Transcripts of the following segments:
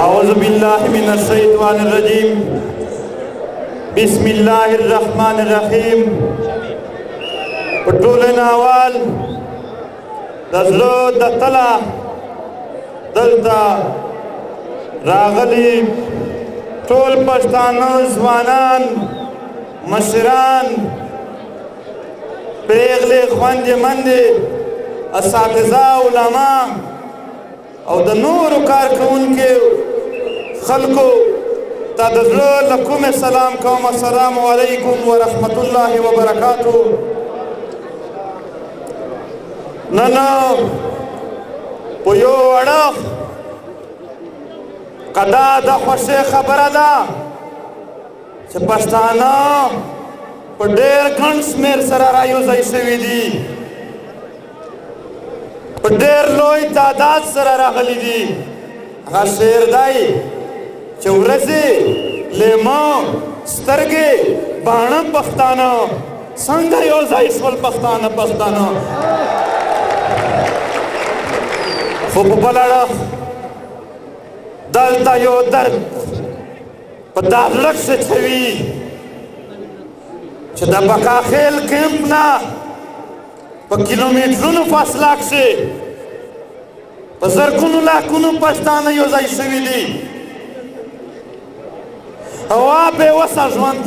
أعوذ بالله من الشيطان الرجيم بسم الله الرحمن الرحيم پټول ناوال دزلو دتلا دلتا راغلی ټول پښتانه ځوانان مشران پیغلې خوندې مندې اساتذه علما او د نورو کارکوونکو خلکو ته د زړه له کومې سلام کوم. السلام علیکم ورحمت الله وبرکاتو. نن په یو اړخ قدا د خوښۍ خبره ده چې پښتانه په ډېر ګڼ شمېر سره رایوځای شوي دي، په ډېر لوی تعداد سره راغلي دي. هغه شعر دی چې ورځې لیمه سترګې باڼه پښتانه څنګه یو ځای شول پښتانه خو په بل اړخ دلته یو درد په دا زړه کښې چوي چې د بکاخیل کیمپ نه په کیلومیټرونو فاصله کښې په زرګونو لاکونو پښتانه یو ځای شوي دي. هوا بېوسه ژوند،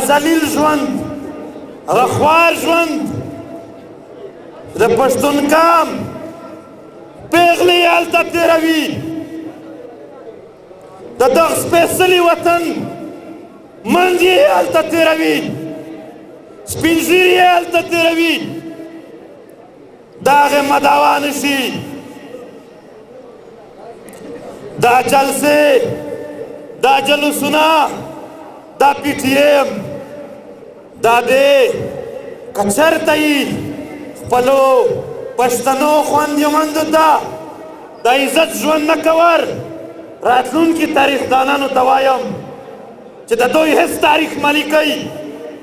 ذلیل ژوند، رخوار ژوند، د پښتون قام پیغلې هلته تېروي، د دغه سپېڅلي وطن منځ یې هلته تېروي، سپین ږیري یې هلته تېروي. د هغې مدعا نه شي دا جلسې، دا جلوسونه، دا پی ټي ایم دا دې که چېرته یي خپلو پښتنو خویندو میندو ته د عزت ژوند نه کور راتلونکي تاریخ دانانو ته وایم چې د دوی هېڅ تاریخ مه لیکئ،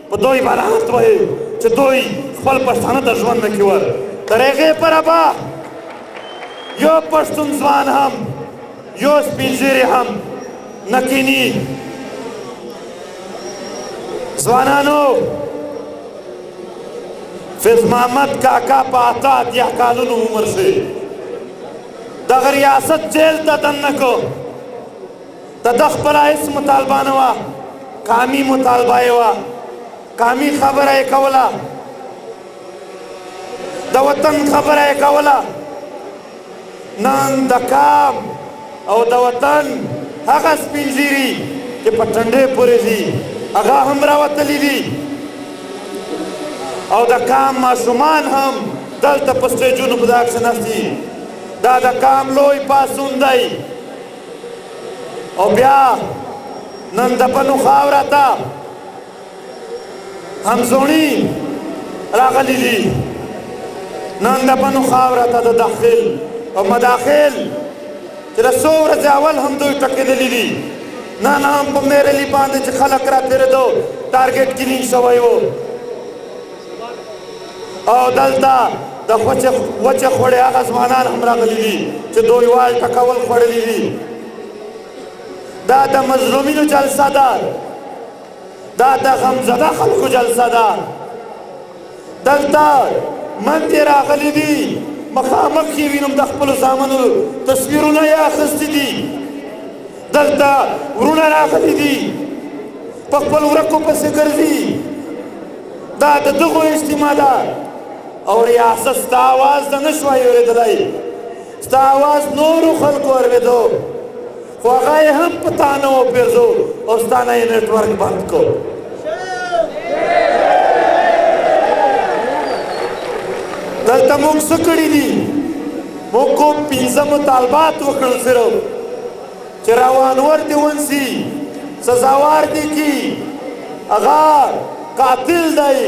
په دوی به لعنت وایي چې دوی خپل پښتانه ته ژوند نه کي ور. تر هغې پره به یو پښتون ځوان هم یو سپین ږیري هم نه کیني. ځوانانو، فیض محمد کاکا په 88 کالونو عمر شي دغه ریاست جیل ته دننه کو. د ده خپله هېڅ مطالبه نه وه، قامي مطالبه یې وه، قامي خبره یې کوله، د وطن خبره یې کوله. نن د قام او د وطن هغه سپین ږیري چې په ټنډې پورې دي هغه هم راوتلي دي، او د قام ماشومان هم دلته په سټیجونو په دغه کښې ناست دي. دا د قام لوی پاڅون دی. او بیا نن د بنو خاوره ته همزوڼي راغلي دي. نن د بنو خاوره ته د داخل او مداخل چې د څو ورځې اول هم دوی ټکېدلي دي. نن هم په میرلي باندې چې خلک را تېرېدو ټارګېټ کلین شوی و، او دلته د وچې خوړې هغه ځوانان هم راغلي دي چې دوی وال ټکول خوړلي دي. دا د مظلومینو جلسه ده، دا د غمزده خلکو جلسه ده. دلته مندې راغلي دي، مخامخ یې وینم د خپلو زامنو تصویرونه یې اخیستي دي. دلته ورونه راغلي دي، په خپل ورکو پسې ګرځي. دا د دغو اجتماع ده. او ریاست ستا اواز ته نه شوی اورېدلی، ستا اواز نورو خلکو اورېدو، خو هغه یې هم په تا نه وپېرزو او ستا نه یې نیټورک بند کړو. دلته موږ څه کړي دي؟ موږ کوم 5 مطالبات وکړل صرف چې روانور دې ونسي، سزاوار دې کي. هغه قاتل دی،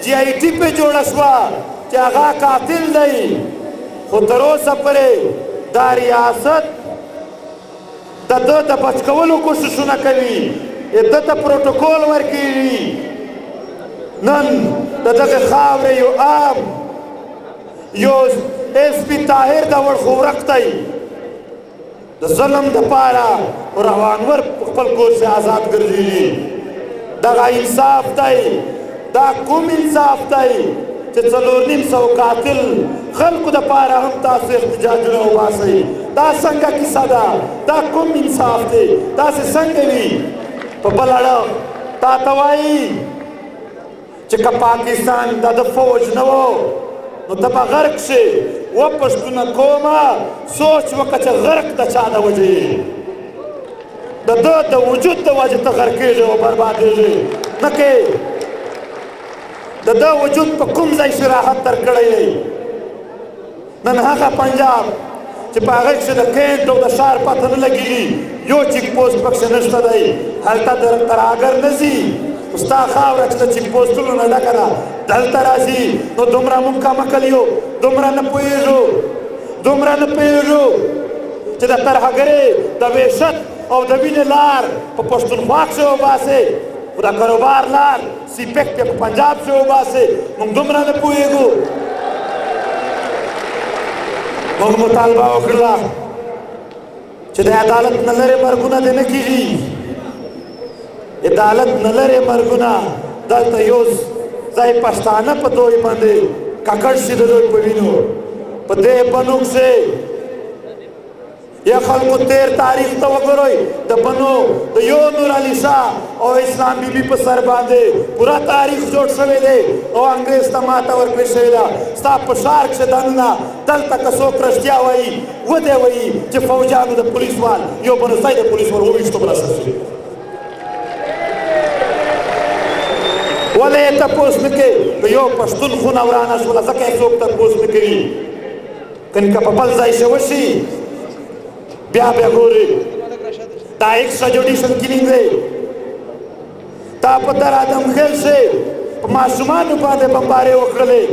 جي آی ټي پې جوړه شوه چې هغه قاتل دی. خو تر اوسه پورې دا ریاست د ده د بچ کولو کوششونه کوي، ده ته پروټوکول ورکوي. نن د دغې خاورې یو عام یو اس پی طاهر دا ورخورق دی د ظلم دپاره روانور په خپل کور سے آزاد ګرځېږي دغه انصاف دی دا کوم انصاف دی چې 4,500 قاتل خلکو دپاره هم تاسو احتجاجونه وباسئ دا څنګه کیسه ده دا کوم انصاف دی داسې څنګه وي په بل اړه تا ته وایي چې که پاکستان دا د فوج نه و نو ته به غرق شې و پښتونه کومه سوچ وکړه چې غرق د چا د وجې د ده د وجود د وجې ته غرقېږي او بربادېږي نه کې د ده وجود په کوم ځای شراحت درکړی دی نن هغه پنجاب چې په هغه کښې د کینټ او د ښار پته نه لګېږي یو چیک پوسټ پکښې نشته دی هلته ترهګر نه ځي ستا خاوره چې د چیک پوسټونو نه ډکه ده دلته راځي نو دومره مونږ کم عقل یو دومره نه پوهېږو چې د ترهګرۍ د وحشت او د وینې لار په پښتونخوا کښې وباسې خو د کاروبار لار سیپیک په پنجاب کښې وباسې مونږ دومره نه پوهېږو مونږ مطالبه وکړله چې د عدالت نه لرې مرګونه دې نه کېږي عدالت نه لرې مرګونه دلته یو ځای پښتانه په دوی باندې ککړ شي د دوی په وینو په دې بنو کښې یا خلکو تیر تاریخ ته وګورئ د بنو د یو نور علي شاه او اسلام بیبي په سر باندې پوره تاریخ جوړ شوی دی او انګریز ته ماته ورکړې شوې ده ستا په ښار کښې دننه دلته که څوک رښتیا وایي ودی وایي چې فوجیانو د پولیسوال یو بنو ځای د پولیسوال وویشتو بله شوي ولې یې تپوس نه کوې که یو پښتون خونه ورانه شوله ځکه یې څوک تپوس نه کوي کنې که په بل ځای شه وشي بیا ګورې دا ایکسټرا جوډیشل کلینګ دی تا په در آدم خیل شې په ماشومانو باندې بمبارې وکړلې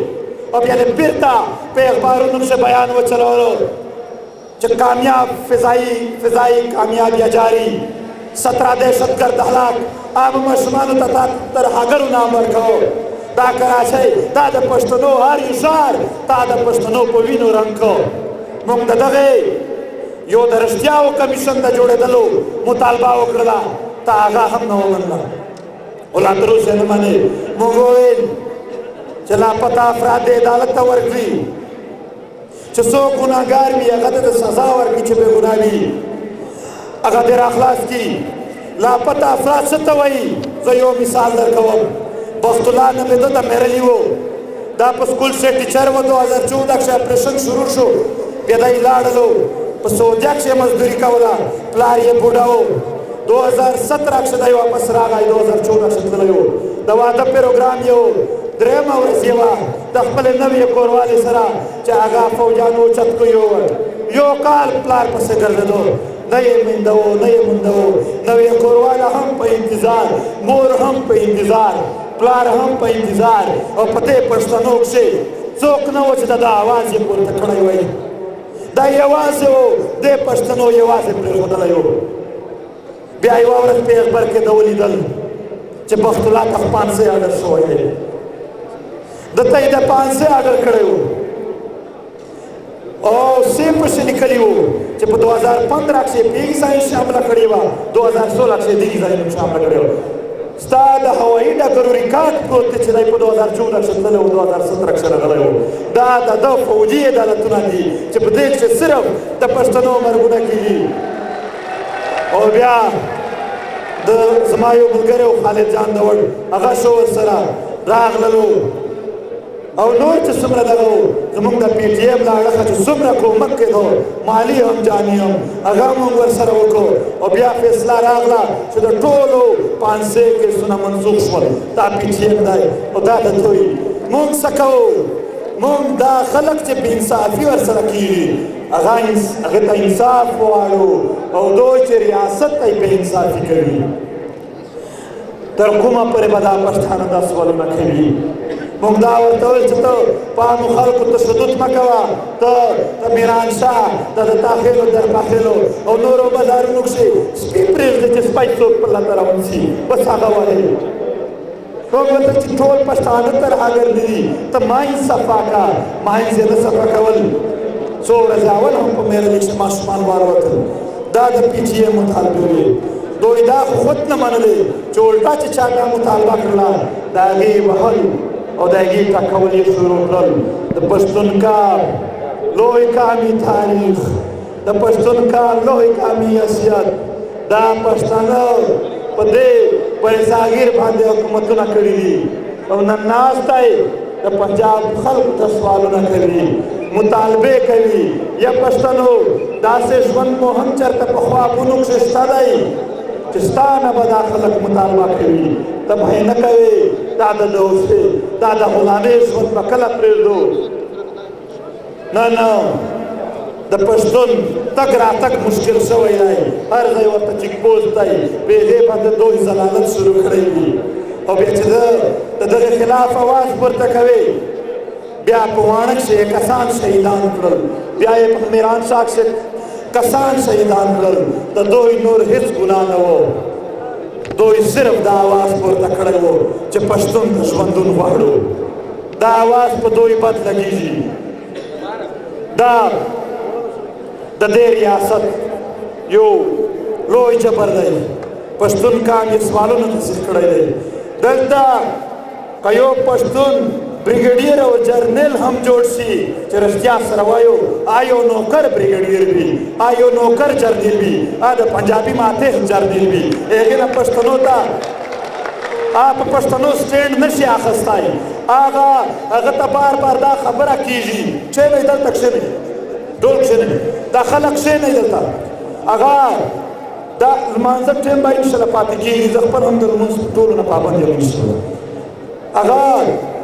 او بیا دې بېرته په اخبارونو کښې بیان وچلولو چې کامیاب فضایي کامیابیه جاري 17 دهشتګرد هلاک عام ماشومانو ته تا ترهګرو نام ورکوو دا کراچۍ دا د پښتنو هر یو ښار تا د پښتنو په وینو رنګ کړو موږ د دغې یو د رښتیاو کمیشن د جوړېدلو مطالبه وکړله تا هغه هم نه ومنله او لا تر اوسه نه منې موږ وویل چې لاپته افراد دې عدالت ته ورکړي چې څوک ګناهګار وي هغه ته د سزا ورکړي چې بې ګناه وي هغه دې راخلاص کړي لاپته افراد څه ته وایي زه یو مثال درکوم بخت الله نومې ده د میرلي و دا په سکول کښې ټیچر و 2014 کښې اپریشن شروع شو بیا دی لاړلو په سعودیه کښې مزدوري کوله پلار یې بوډا و 2017 کښې دی واپس راغی 2014 کښې تللی و د واده پروګرام یې و درېیمه ورځ یې وه د خپلې نوې کوروالې سره چې هغه فوجیانو اوچت کړی یو کال پلار پسې ګرځېدو نه یې مینده و نه یې مونده و نوې کورواله هم په انتظار مور هم په انتظار پلار هم په انتظار او په دې پښتنو کښې څوک نه و چې د ده اواز یې پورته کړی وی دا یوازې و دې پښتنو یوازې پرېښودلی و بیا یوه ورځ په اخبار کې ده ولیدل چې بخت الله ته 500 اډر شوی دی دته یې د 500 اډر کړی و او سیم پسې لیکلي وو چې په 2015 کښې پیږي ځای حمله کړې وه 2016 کښې دغې ځایونو کښې حمله کړې وه ستا د هوایي ډګرو ریکارډ پروت دی چې دی په 2014 کښې تللی و 2017 کښې راغلی و دا د ده فوجي عدالتونه دي چې په دې کښې صرف د پښتنو مرګونه کېږي او بیا د زما یو ملګری و خالد جان دوړ هغه شو ورسره راغللو او نور چې څومره دغه و زمونږ د پی ټي ایم له اړخه چې څومره کومک کېدو مالي هم جاني هم هغه موږ ورسره وکړو او بیا فیصله راغله چې د ټولو 500 کیسونه منسوخ شول دا پی ټي ایم دی او دا د دوی موږ څه کوو موږ دا خلک چې بې انصافي ورسره کېږي هغه ته انصاف غواړو او دوی چې ریاست ته بې انصافي کوي تر کومه پورې به دا پښتانه دا سوالونه کوي موږ دا ورته ویل چې ته په عامو خلکو تشدد مه کوه ته د میرانشاه د تا خېلو در پخېلو او نورو بازارونو کښې سپي پرېږدي چې سپی څوک پر لته روان شي بس هغه وایي موږ ورته چې ټول پښتانه ترهګر دي ته ماینځ صفا کړه ماینځ یې نه صفا کول څو ورځې اول هم په میرلي کښې ماشومان والوتل دا د پی ټي ایم مطالبې وې دوی دا خو خود نه منلې چې الټا چې چا دا مطالبه کړله د هغې وهل او د هغې ټکول یې شروع کړل د پښتون کار لوی قامي تاریخ د پښتون کار لوی قامي حیثیت دا پښتانه په دې پرزاګیر باندې حکومتونه کړي دي او نن ناست دی د پنجاب خلکو ته سوالونه کوي مطالبې کوي یا پښتنو داسې ژوند مو هم چېرته په خوابونو کښې شته دی چې ستا نه به دا خلک مطالبه کوي ته به یې نه کوې دا د دوستۍ دا د غلامۍ ژوند به کله پرېږدو نه نه د پښتون تګ راتګ مشکل شوی دی هر ځای ورته چیک پوسټ دی په هغې باندې دوی ضلالت شروع کړی وي او بیا چې د دغه خلاف اواز پورته کوي بیا په واڼه کښې کسان شهیدان کړل بیا یې په میران شاه کښې کسان شهیدان کړل د دوی نور هېڅ ګناه نه و دوی صرف دا آواز پورته کړی و چې پښتون ته ژوندون غواړو دا آواز په دوی بد لګېږي دا د دې ریاست یو لوی جبر دی پښتون قام یې سوالونو تصدیق کړی دی دلته که یو پښتون بریګیډیر او جرنیل هم جوړ شي چې رښتیا سره وایو یو نوکر بریګیډیر وي یو نوکر جرنیل وي د پنجابي ماته هم جرنیل وي هغې نه پښتنو ته په پښتنو سټینډ نشي اخیستی هغه ته بار بار دا خبره کېږي کښېنئ دلته کښېنئ ټول کښېنئ دا خلک کښېنئ دلته هغه دا لمانځه ټیم به انشاءالله پاتې کېږي زه خپل هم د لمونځ ټولو نه پابند یم انشاءالله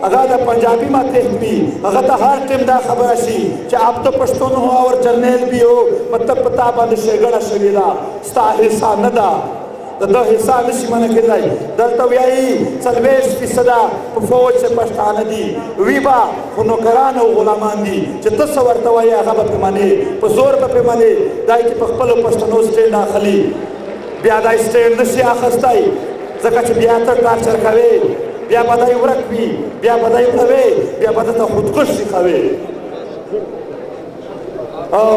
هغه د پنجابی ماتحت بھی هغه ته هر ټیم دا خبره شي چې آپ تو پښتون ہو اور جرنیل بھی ہو مطلب پتا باندې ښېګړه شوې ده ستا حصه نه ده د ده حصه نشي منع کېدلی دلته وایي 40% په فوج کې پښتانه دي وي به خو نوکران او غلامان دي چې ته څه ورته وایې هغه به پرې منې په زور به پرې منې دا چې په خپلو پښتنو سټینډ اخلي بیا دا سټینډ نشي اخیستی ځکه چې بیا ته ټارچر کوې بیا به دی ورک وي بیا به دی وړوې بیا به دته خودکشي کوې او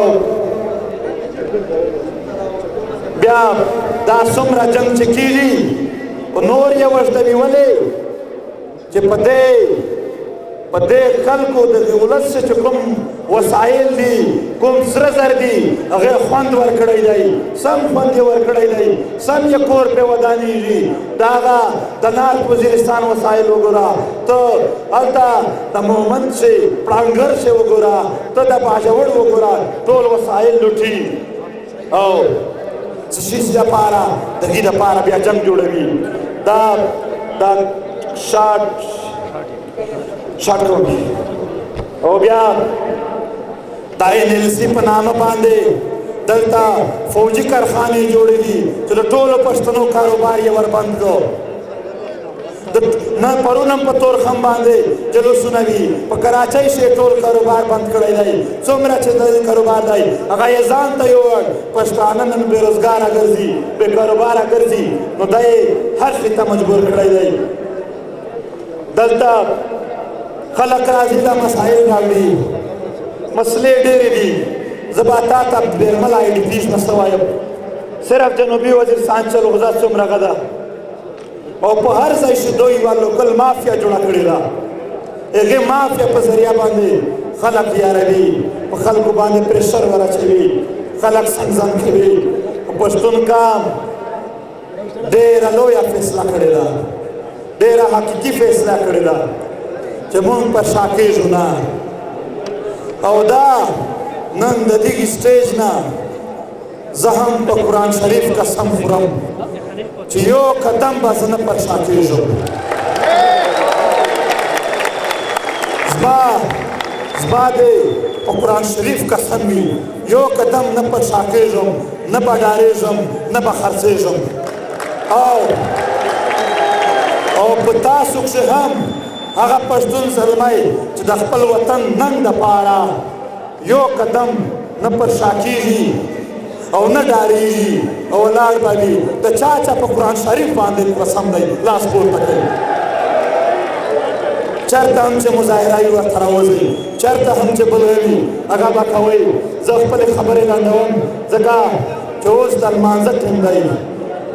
بیا دا څومره جنګ چې کېږي نور یې وژنوي ولې چې په دې خلکو د ولس چې کوم وسایل دي کوم سره زر دي هغې خوند ورکړی دی سم خوند یې ورکړی دی سم یې کور پرې ودانېږي د هغه د نارت وزیرستان وسایل وګوره ته هلته د مومند شي پړانګر شي وګوره ته د باجوړ وګوره ټول وسایل لوټي او څه شي دپاره د دې دپاره بیا جنګ جوړوي دا شاټ کوي او بیا دا NLC په نامه باندې دلته فوجي کارخانې جوړې دي چې د ټولو پښتنو کاروبار یې وربند کړو نه پرون هم په تورخم باندې جلوسونه وي په کراچۍ شي ټول کاروبار بند کړی دی څومره چې د کاروبار دی هغه یې ځان ته یووړ پښتانه نن بېروزګاره ګرځي بې کاروباره ګرځي نو دا یې هر شي ته مجبور کړی دی دلته خلک راځي دا مسایل راوړي مسلې ډېرې دي زه به تا ته بیرمل IDPs نه څه وایم صرف جنوبي وزیرستان چې لغزه څومره ده او په هر ځای چې دوی یوه لوکل مافیا جوړه کړې ده هغې مافیا په ذریعه باندې خلک یاروي په خلکو باندې پریشر ورچوي خلک سنګزن کوي په پښتون قام ډېره لویه فیصله کړې ده ډېره حقیقي فیصله کړې ده چې موږ په شا کېږو نه او دا نن د دې سټیج نه زه هم په قرآن شریف قسم خورم چې یو قدم به زه نه پر شا کېږم زما دې په قرآن شریف قسم وي یو قدم نه پر شا کېږم نه به ډارېږم نه به خرڅېږم او په تاسو کښې هم هغه پښتون زلمی چې د خپل وطن ننګ دپاره یو قدم نه پر شا کېږي او نه ډارېږي او ولاړ به وي د چا په قرآن شریف باندې قسم دی لاس پورته کوي چېرته هم چې مظاهره یې ورته راوځي چېرته هم چې بل وي هغه به کوئ زه خپلې خبرې لنډوم ځکه چې اوس د لمانځه ټیم دی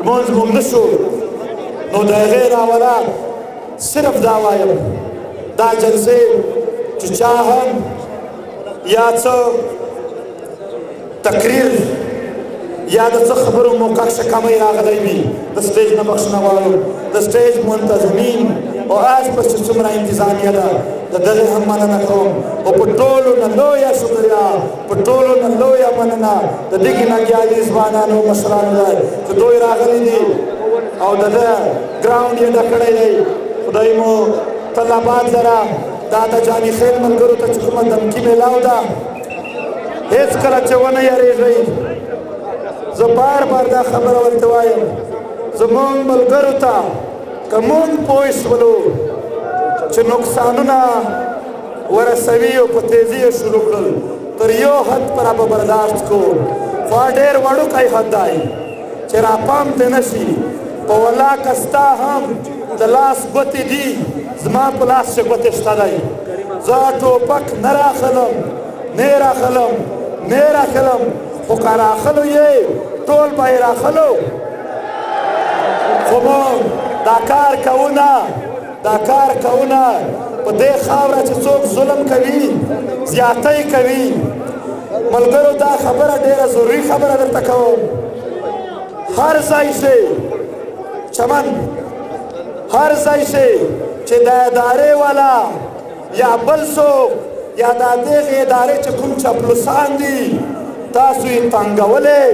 لمونځ مو نه شو نو د هغې راوله صرف دا وایم دا جلسې چې چا هم یا څه تقریر یا د څه خبرو موقع ښه کمی راغلی وي د سټیج نه بخښنه غواړو د سټیج منتظمین او آس پس چې څومره انتظامیه ده د دغې هم مننه کوم او په ټولو نه لویه شکریا په ټولو نه لویه مننه د دغې ننګیالي ځوانانو مشرانو ده چې دوی راغلي دي او د ده ګراونډ یې ډک کړی دی خدای مو تل آباد لره دا د جاني خیل ملګرو ته چې کومه دمکي میلاو ده هېڅ کله چې ونه یېرېږئ زه بار بار دا خبره ورته وایم زموږ ملګرو ته که موږ پوه شولو چې نقصانونه ورسوي او په تیزي یې شروع کړل تر یو حد پره به برداشت کوو خو ډېر وړوکی حد دی چې راپام ته نه شي په والله که ستا هم د لاس ګوتې دي زما په لاس چې ګوتې شته دی زه ټوپک نه راخلم نه راخلم نه راخلم خو که راخلو یې ټول به یې راخلو خو موږ دا کار کوو نه دا کار کوو نه په دې خاوره چې څوک ظلم کوي زیاتی کوي ملګرو دا خبره ډېره ضروري خبره درته کوم هر ځای شي چمن هر ځای شي چې د ادارې والا یا بل څوک یا د دغې ادارې چې کوم چپلوسان دي تاسو یې تنګولی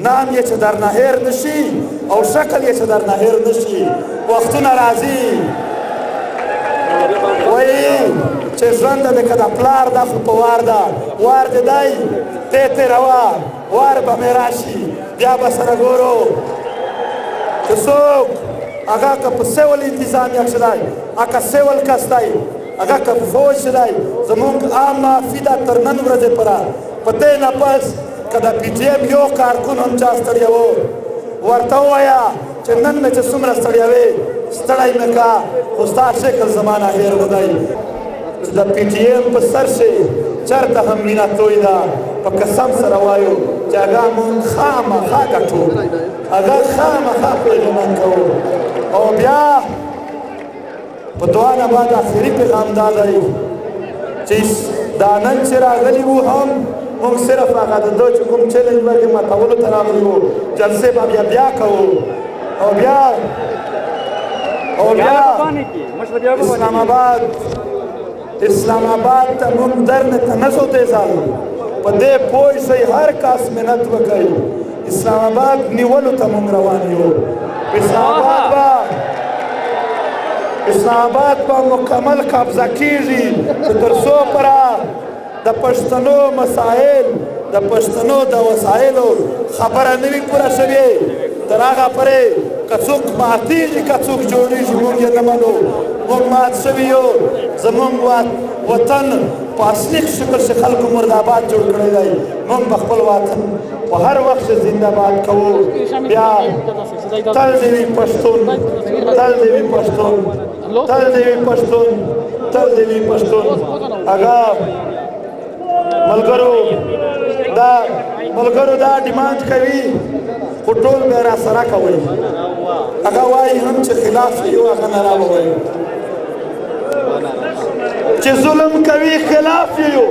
نام یې چې درنه هېر نه شي او شکل یې چې درنه هېر نه شي وختونه راځي وایي چې ژوند دی که د پلار دا خو په وار ده وار دې دی ته تېروه وار به مې راشي بیا به سره ګورو که څوک هغه که په سیول انتظامیه کښې دی هغه سیول کس دی هغه که په فوج کښې دی زموږ عام معافي ده تر نن ورځې پوره په دې نه پس که د پي ټي ایم یو کارکون هم چا ستړی و ورته ووایه چې نن مې چې څومره ستړی وې ستړی مې کا خو ستا شکل زما نه هېر نه دی چې د پي ټي ایم په سر شي چېرته هم مینه توی ده په قسم سره وایو چې هغه مونږ خامخا ګټو هغه خامخا پیغمان کوو او بیا په دعا نه بعد آخري پیغام دا دی چې دا نن چې راغلي وو هم موږ صرف هغه د ده چې کوم چیلنج ورکې ماتولو ته راغلي وو جلسې به بیا کوو او بیا اسلام آباد ته موږ درنه ته نه شو تېزالو په دې پوه شئ هر کس منت وکړئ اسلام آباد نیولو ته موږ روان یو اسلام آباد به مکمل قبضه کېږي چې تر څو پره د پښتنو مسایل د پښتنو د وسایلو خبره نه وي پوره شوې تر هغه پورې که څوک ماتېږي که څوک جوړېږي موږ یې نه منو موږ مات شوي یو زموږ وطن په اصلي شکل چې خلکو مرداباد جوړ کړی دی موږ به خپل وطن په هر وخت زنده‌باد کوو بیا تل دې وي پښتون تل دې وي پښتون تل دې وي پښتون تل دې وي پښتون هغه ملګرو دا ډیمانډ کوي خو ټول بیا را سره کوئ هغه وایي هم چې خلاف یو هغه نه راووایو چې ظلم کوي خلاف یو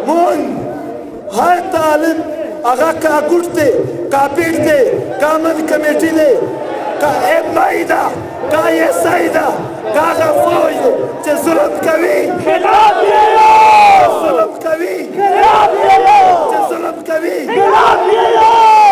مونږ هر طالب هغه کا ګوټ دی کا پیټ دی کا من کمیټي دی کا ایم آی ده کا ایس آی ده کا